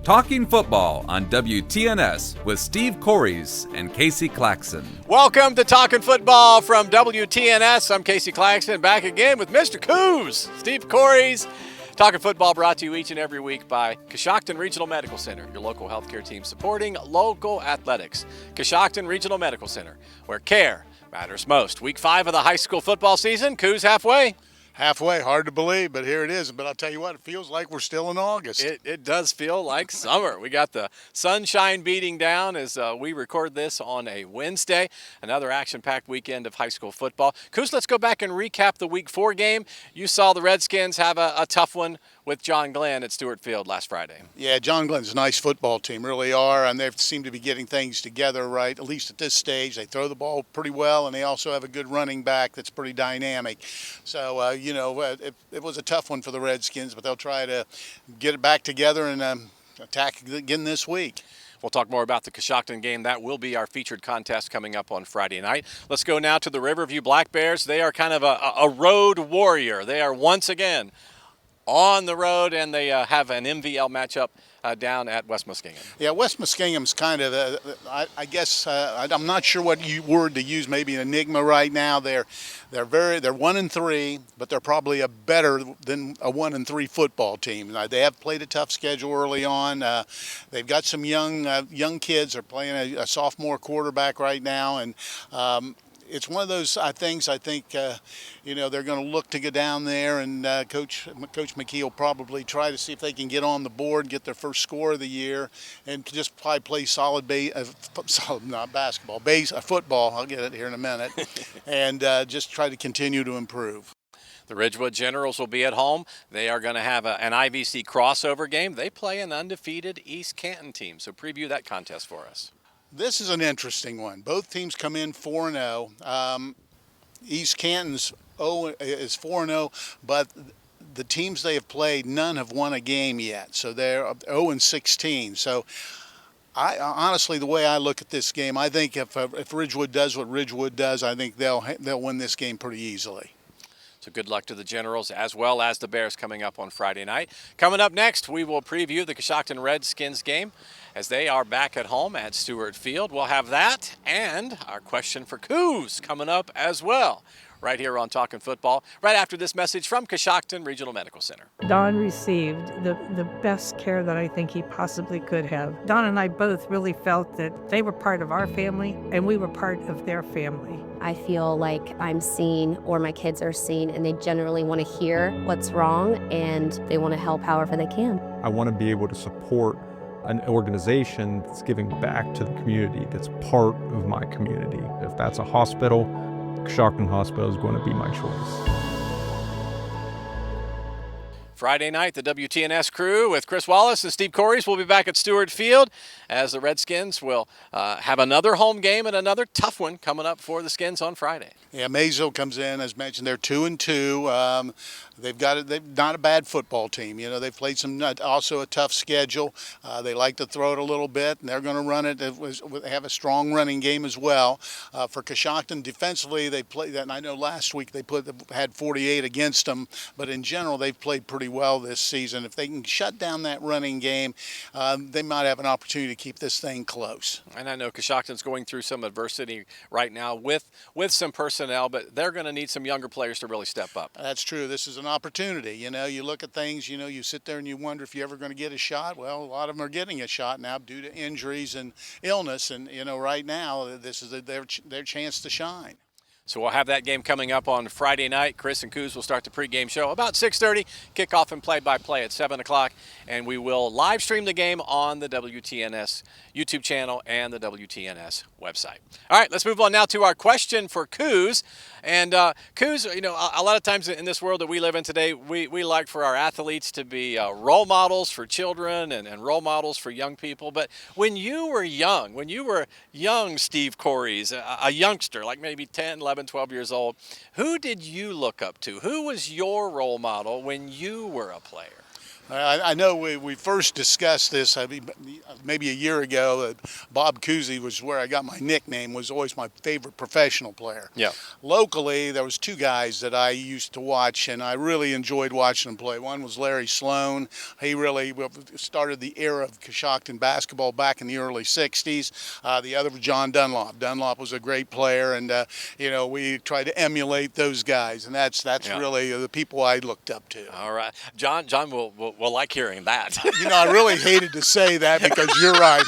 Talking Football on WTNS with Steve Coreys and Casey Claxton. Welcome to Talkin' Football from WTNS. I'm Casey Claxton, back again with Mr. Cooz, Steve Coreys. Talkin' Football brought to you each and every week by Coshocton Regional Medical Center, your local healthcare team supporting local athletics. Coshocton Regional Medical Center, where care matters most. Week 5 of the high school football season. Cooz halfway. Halfway, hard to believe, but here it is. But I'll tell you what, it feels like we're still in August. It does feel like summer. We got the sunshine beating down as we record this on a Wednesday. Another action-packed weekend of high school football. Cooz, let's go back and recap the Week 4 game. You saw the Redskins have a tough one with John Glenn at Stewart Field last Friday. Yeah, John Glenn's a nice football team, really are, and they seem to be getting things together right, at least at this stage. They throw the ball pretty well, and they also have a good running back that's pretty dynamic. So, it was a tough one for the Redskins, but they'll try to get it back together and attack again this week. We'll talk more about the Coshocton game. That will be our featured contest coming up on Friday night. Let's go now to the Riverview Black Bears. They are kind of a road warrior. They are once again on the road, and they have an MVL matchup down at West Muskingum. Yeah, West Muskingum's kind of, I guess, I'm not sure what word to use. Maybe an enigma right now. They're 1-3, but they're probably a better than a 1-3 football team. They have played a tough schedule early on. They've got some young kids. They're playing a sophomore quarterback right now, and it's one of those things I think, they're going to look to go down there, and Coach McKee will probably try to see if they can get on the board, get their first score of the year, and just probably play football. I'll get it here in a minute, and just try to continue to improve. The Ridgewood Generals will be at home. They are going to have an IVC crossover game. They play an undefeated East Canton team, so preview that contest for us. This is an interesting one. Both teams come in 4-0. East Canton's is 4-0, but the teams they have played, none have won a game yet. So they're 0-16. So honestly, the way I look at this game, I think if Ridgewood does what Ridgewood does, I think they'll win this game pretty easily. So good luck to the Generals as well as the Bears coming up on Friday night. Coming up next, we will preview the Coshocton Redskins game as they are back at home at Stewart Field. We'll have that and our question for Cooz coming up as well, right here on Talkin' Football, right after this message from Coshocton Regional Medical Center. Don received the best care that I think he possibly could have. Don and I both really felt that they were part of our family and we were part of their family. I feel like I'm seen, or my kids are seen, and they generally want to hear what's wrong and they want to help however they can. I want to be able to support an organization that's giving back to the community, that's part of my community. If that's a hospital, Coshocton Hospital is going to be my choice. Friday night, the WTNS crew with Chris Wallace and Steve Coreys will be back at Stewart Field as the Redskins will have another home game and another tough one coming up for the Skins on Friday. Yeah, Maysville comes in, as mentioned, they're 2-2. They've not a bad football team. They've played also a tough schedule. They like to throw it a little bit, and they're going to run it. They have a strong running game as well. For Coshocton, defensively, they played that. And I know last week they had 48 against them, but in general, they've played pretty well this season. If they can shut down that running game, they might have an opportunity to keep this thing close. And I know Coshocton's going through some adversity right now with some personnel, but they're going to need some younger players to really step up. That's true. This is an opportunity. You look at things, you sit there and you wonder if you're ever going to get a shot. Well, a lot of them are getting a shot now due to injuries and illness, and right now this is their chance to shine. So we'll have that game coming up on Friday night. Chris and Cooz will start the pregame show about 6:30, kickoff and play-by-play at 7 o'clock, and we will live stream the game on the WTNS YouTube channel and the WTNS website. All right, let's move on now to our question for Cooz. And Cooz, a lot of times in this world that we live in today, we like for our athletes to be role models for children and role models for young people. But when you were young, Steve Coreys, a youngster, like maybe 10, 11, 12 years old, who did you look up to? Who was your role model when you were a player? I know we first discussed this maybe a year ago. Bob Cousy was where I got my nickname, was always my favorite professional player. Yeah. Locally, there was two guys that I used to watch, and I really enjoyed watching them play. One was Larry Sloan. He really started the era of Coshocton basketball back in the early 60s. The other was John Dunlop. Dunlop was a great player, and we tried to emulate those guys, and that's really the people I looked up to. All right. John will like hearing that. I really hated to say that because you're right.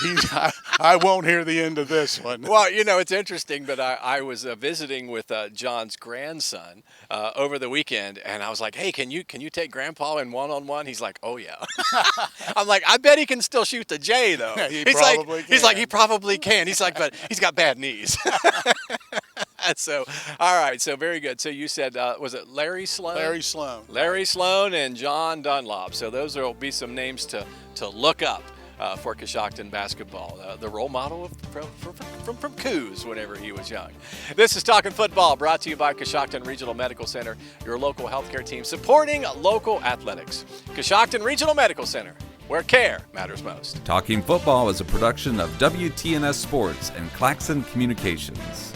I won't hear the end of this one. Well, it's interesting, but I was visiting with John's grandson over the weekend, and I was like, hey, can you take Grandpa in one-on-one? He's like, oh, yeah. I'm like, I bet he can still shoot the J, though. He's like, he probably can. He's like, but he's got bad knees. So, all right, so very good. So you said, was it Larry Sloan? Larry Sloan. Larry Sloan and John Dunlop. So those will be some names to look up for Coshocton basketball. The role model from Cooz whenever he was young. This is Talkin' Football, brought to you by Coshocton Regional Medical Center, your local healthcare team supporting local athletics. Coshocton Regional Medical Center, where care matters most. Talking Football is a production of WTNS Sports and Claxon Communications.